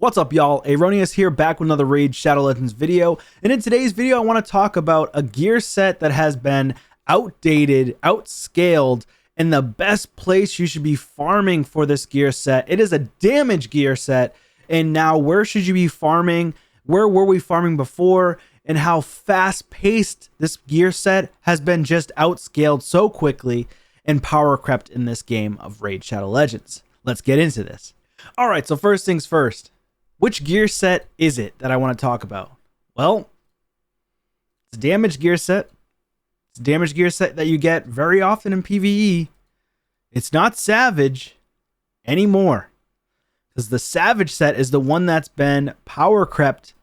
What's up, y'all? Aronius here, back with another Raid Shadow Legends video. And in today's video, I want to talk about a gear set that has been outdated, outscaled, and the best place you should be farming for this gear set. It is a damage gear set. And now, where should you be farming? Where were we farming before? And how fast-paced this gear set has been just outscaled so quickly and power crept in this game of Raid Shadow Legends. Let's get into this. All right, so first things first. Which gear set is it that I want to talk about? Well, it's a damage gear set. It's a damage gear set that you get very often in PvE. It's not Savage anymore, because the Savage set is the one that's been power crept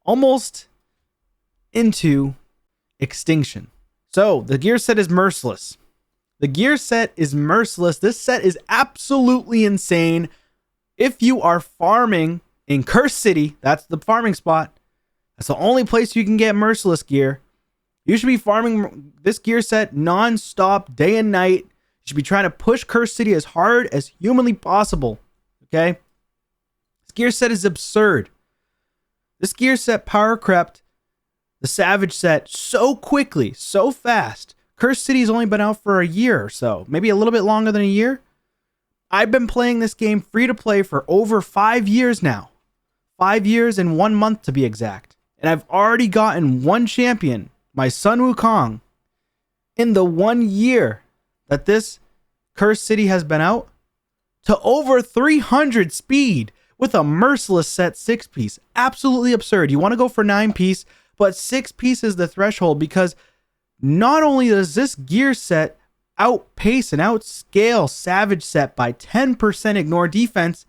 almost into extinction. So the gear set is Merciless. The gear set is Merciless. This set is absolutely insane. If you are farming in Curse City, that's the farming spot. That's the only place you can get Merciless gear. You should be farming this gear set non-stop, day and night. You should be trying to push Curse City as hard as humanly possible. Okay? This gear set is absurd. This gear set power crept the Savage set so quickly, so fast. Curse City's only been out for a year or so, maybe a little bit longer than a year. I've been playing this game free to play for over 5 years now. 5 years and 1 month to be exact. And I've already gotten one champion, my Sun Wukong, in the 1 year that this Curse City has been out, to over 300 speed with a Merciless set 6-piece. Absolutely absurd. You want to go for 9-piece, but 6-piece is the threshold, because not only does this gear set outpace and outscale Savage set by 10% ignore defense,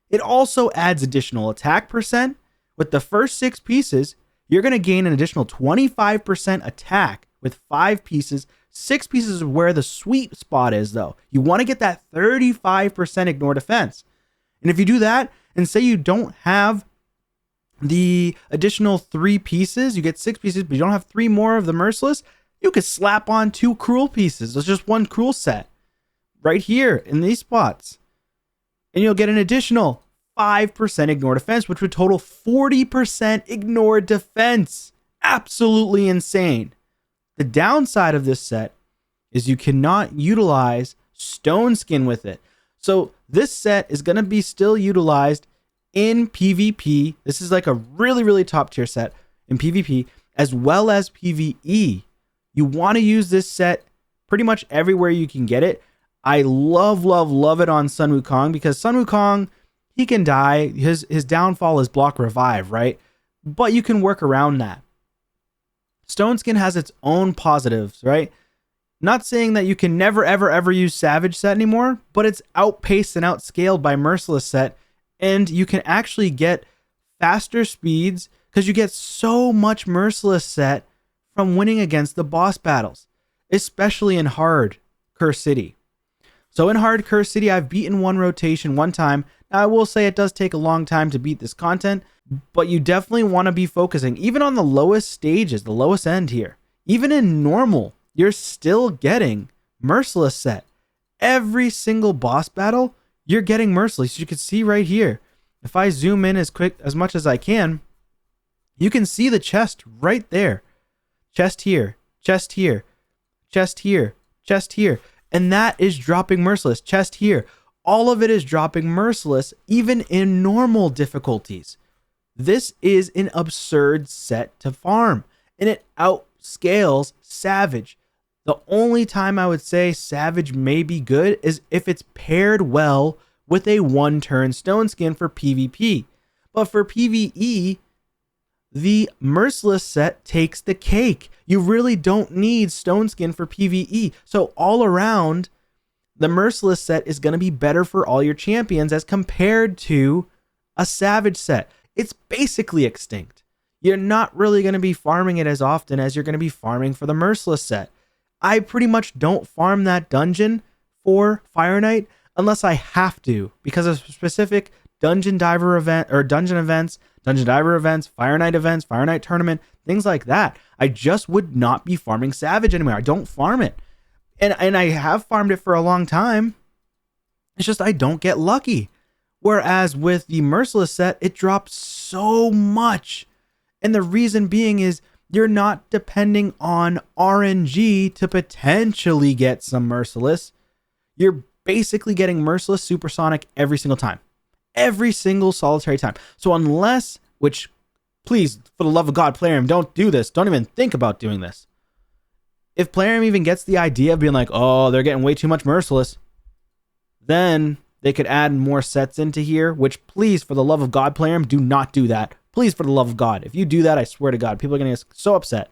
it also adds additional attack percent. With the first 6 pieces, you're going to gain an additional 25% attack with 5 pieces. 6 pieces is where the sweet spot is, though. You want to get that 35% ignore defense. And if you do that, and say you don't have the additional 3 pieces, you get 6 pieces, but you don't have 3 more of the Merciless, you could slap on 2 Cruel pieces. There's just 1 Cruel set right here in these spots. And you'll get an additional 5% ignore defense, which would total 40% ignore defense. Absolutely insane. The downside of this set is you cannot utilize Stone Skin with it. So this set is going to be still utilized in PvP. This is like a really, really top tier set in PvP as well as PvE. You want to use this set pretty much everywhere you can get it. I love it on Sun Wukong, because Sun Wukong, he can die. His downfall is block revive, right? But you can work around that. Stone Skin has its own positives, right? Not saying that you can never, ever use Savage set anymore, but it's outpaced and outscaled by Merciless set, and you can actually get faster speeds because you get so much Merciless set from winning against the boss battles, especially in hard Curse City. So in hard Curse City, I've beaten 1 rotation 1 time. Now, I will say it does take a long time to beat this content, but you definitely want to be focusing, even on the lowest stages, the lowest end here. Even in normal, you're still getting Merciless set. Every single boss battle, you're getting Merciless. You can see right here. If I zoom in as much as I can, you can see the chest right there. Chest here, chest here, chest here, chest here. And that is dropping Merciless. Chest here. All of it is dropping Merciless, even in normal difficulties. This is an absurd set to farm, and it outscales Savage. The only time I would say Savage may be good is if it's paired well with a 1-turn Stone Skin for PvP. But for PvE, the Merciless set takes the cake. You really don't need Stone Skin for PvE. So all around, the Merciless set is going to be better for all your champions as compared to a Savage set. It's basically extinct. You're not really going to be farming it as often as you're going to be farming for the Merciless set. I pretty much don't farm that dungeon for Fire Knight unless I have to, because of specific dungeon diver event or dungeon events, dungeon diver events, Fire Knight tournament, things like that. I just would not be farming Savage anymore. I don't farm it. And I have farmed it for a long time. It's just I don't get lucky. Whereas with the Merciless set, it drops so much. And the reason being is you're not depending on RNG to potentially get some Merciless. You're basically getting Merciless Supersonic every single time. Every single solitary time. So unless, which please, for the love of God, Plarium, don't do this. Don't even think about doing this. If Plarium even gets the idea of being like, oh, they're getting way too much Merciless, then they could add more sets into here, which please, for the love of God, Plarium, do not do that. Please, for the love of God. If you do that, I swear to God, people are going to get so upset.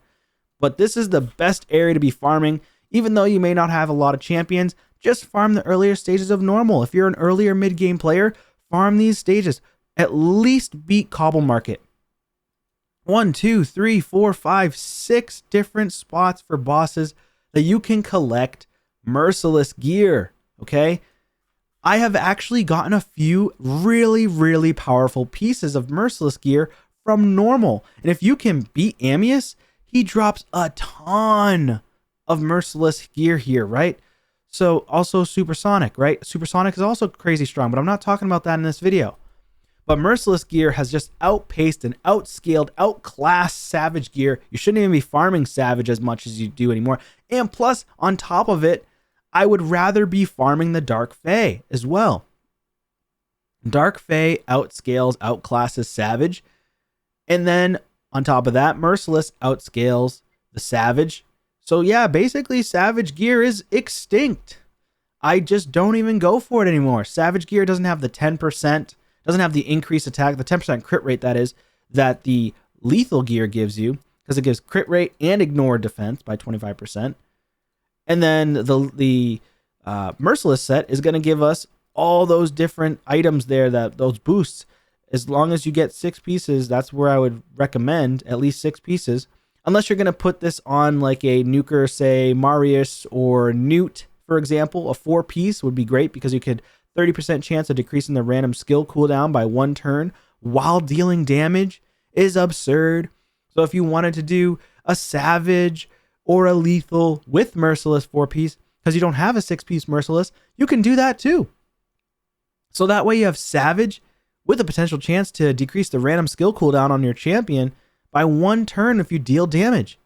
But this is the best area to be farming. Even though you may not have a lot of champions, just farm the earlier stages of normal. If you're an earlier mid-game player, farm these stages. At least beat Cobble Market. 1, 2, 3, 4, 5, 6 different spots for bosses that you can collect Merciless gear, okay? I have actually gotten a few really, really powerful pieces of Merciless gear from normal. And if you can beat Amius, he drops a ton of Merciless gear here, right? So also Supersonic, right? Supersonic is also crazy strong, but I'm not talking about that in this video. But Merciless gear has just outpaced and outscaled, outclassed Savage gear. You shouldn't even be farming Savage as much as you do anymore. And plus, on top of it, I would rather be farming the Dark Fae as well. Dark Fae outscales, outclasses Savage. And then on top of that, Merciless outscales the Savage. So yeah, basically Savage gear is extinct. I just don't even go for it anymore. Savage gear doesn't have the 10%, doesn't have the increased attack, the 10% crit rate that is, that the lethal gear gives you, because it gives crit rate and ignore defense by 25%. And then the Merciless set is going to give us all those different items there, that those boosts. As long as you get 6 pieces, that's where I would recommend at least 6 pieces. Unless you're going to put this on like a nuker, say Marius or Newt, for example, a 4-piece would be great because you could 30% chance of decreasing the random skill cooldown by 1 turn while dealing damage is absurd. So if you wanted to do a Savage or a Lethal with Merciless 4-piece, because you don't have a 6-piece Merciless, you can do that too. So that way you have Savage with a potential chance to decrease the random skill cooldown on your champion by 1 turn if you deal damage.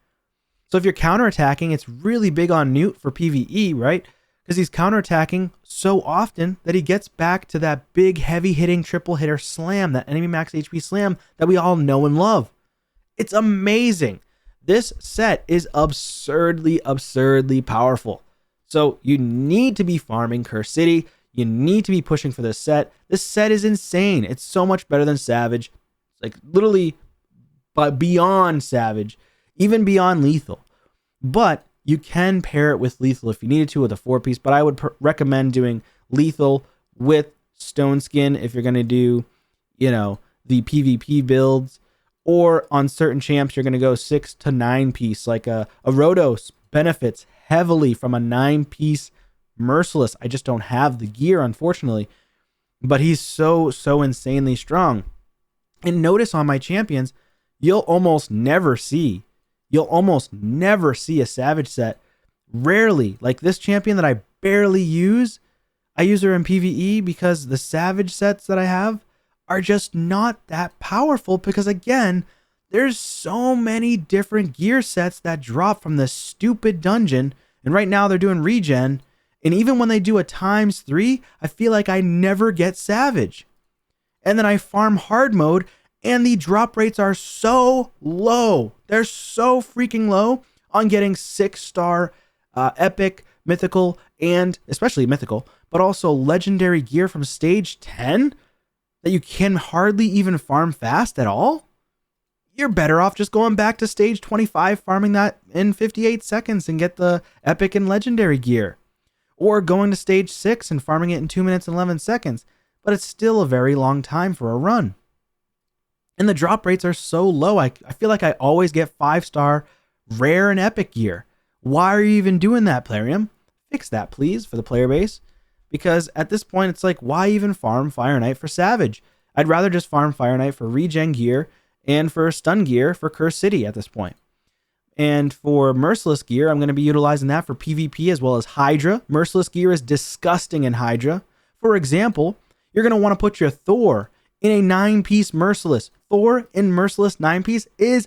So if you're counterattacking, it's really big on Newt for PvE, right? Because he's counterattacking so often that he gets back to that big, heavy-hitting triple hitter slam, that enemy max HP slam that we all know and love. It's amazing. This set is absurdly, absurdly powerful. So you need to be farming Curse City. You need to be pushing for this set. This set is insane. It's so much better than Savage. It's like literally but beyond Savage, even beyond Lethal. But you can pair it with Lethal if you needed to with a 4-piece, but I would recommend doing Lethal with Stone Skin if you're going to do, you know, the PvP builds. Or on certain champs, you're going to go 6 to 9-piece, like a Rhodos benefits heavily from a 9-piece Merciless. I just don't have the gear, unfortunately. But he's so insanely strong. And notice on my champions, you'll almost never see a Savage set. Rarely. Like this champion that I barely use, I use her in PvE because the Savage sets that I have are just not that powerful, because again, there's so many different gear sets that drop from this stupid dungeon, and right now they're doing regen, and even when they do a ×3, I feel like I never get Savage. And then I farm hard mode, and the drop rates are so low. They're so freaking low on getting 6-star epic, mythical, and especially mythical, but also legendary gear from stage 10 that you can hardly even farm fast at all. You're better off just going back to stage 25, farming that in 58 seconds and get the epic and legendary gear. Or going to stage 6 and farming it in 2 minutes and 11 seconds. But it's still a very long time for a run. And the drop rates are so low. I feel like I always get 5-star rare and epic gear. Why are you even doing that, Plarium? Fix that, please, for the player base. Because at this point, it's like, why even farm Fire Knight for Savage? I'd rather just farm Fire Knight for regen gear and for stun gear for Curse City at this point. And for Merciless gear, I'm going to be utilizing that for PvP as well as Hydra. Merciless gear is disgusting in Hydra. For example, you're going to want to put your Thor in a 9-piece Merciless. Thor in Merciless 9-piece is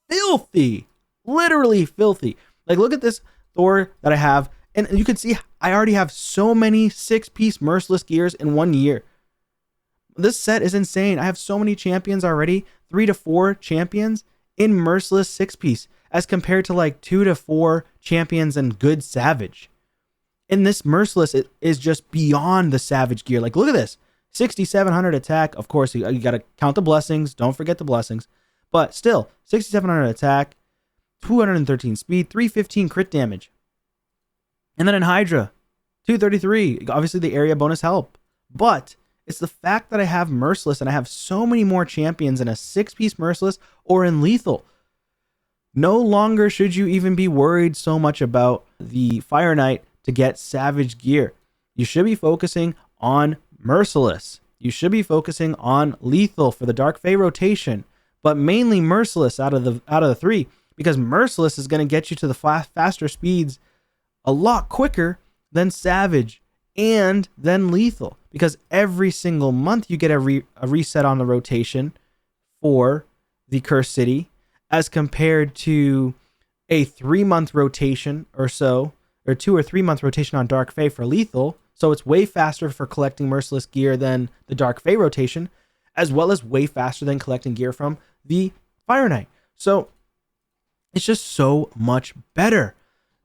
filthy. Literally filthy. Like, look at this Thor that I have. And you can see I already have so many 6-piece Merciless gears in 1 year. This set is insane. I have so many champions already. 3 to 4 champions in Merciless 6-piece as compared to like 2 to 4 champions in good Savage. In this Merciless, it is just beyond the Savage gear. Like, look at this. 6,700 attack. Of course, you got to count the blessings. Don't forget the blessings. But still, 6,700 attack, 213 speed, 315 crit damage. And then in Hydra, 233. Obviously, the area bonus help. But it's the fact that I have Merciless and I have so many more champions in a 6-piece Merciless or in Lethal. No longer should you even be worried so much about the Fire Knight to get Savage gear. You should be focusing on Merciless. You should be focusing on Lethal for the Dark Fae rotation, but mainly Merciless out of the 3, because Merciless is going to get you to the faster speeds a lot quicker than Savage and then Lethal, because every single month you get a reset on the rotation for the Cursed City, as compared to a 3-month rotation or so, or 2 or 3 month rotation on Dark Fae for Lethal. So it's way faster for collecting Merciless gear than the Dark Fae rotation, as well as way faster than collecting gear from the Fire Knight. So it's just so much better.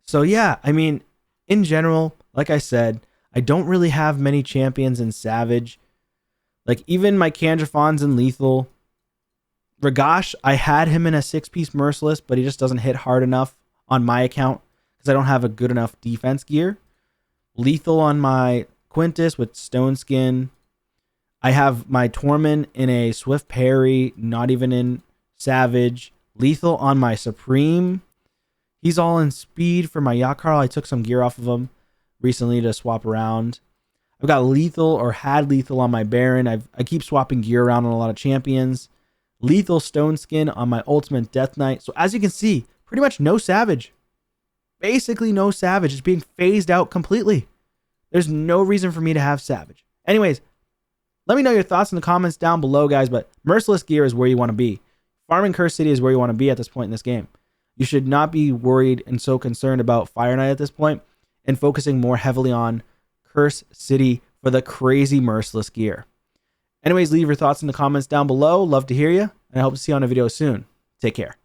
So yeah, I mean, in general, like I said, I don't really have many champions in Savage. Like, even my Kandrafon's in Lethal. Ragash, I had him in a 6-piece Merciless, but he just doesn't hit hard enough on my account because I don't have a good enough defense gear. Lethal on my Quintus with Stone Skin. I have my Torment in a Swift Parry, not even in Savage. Lethal on my Supreme. He's all in speed for my Yakarl. I took some gear off of him recently to swap around. I've got Lethal or had Lethal on my Baron. I keep swapping gear around on a lot of champions. Lethal Stone Skin on my Ultimate Death Knight. So as you can see, pretty much no Savage. Basically no Savage. It's being phased out completely. There's no reason for me to have Savage. Anyways, let me know your thoughts in the comments down below, guys. But Merciless gear is where you want to be. Farming Cursed City is where you want to be at this point in this game. You should not be worried and so concerned about Fire Knight at this point, and focusing more heavily on Cursed City for the crazy Merciless gear. Anyways, leave your thoughts in the comments down below. Love to hear you, and I hope to see you on a video soon. Take care.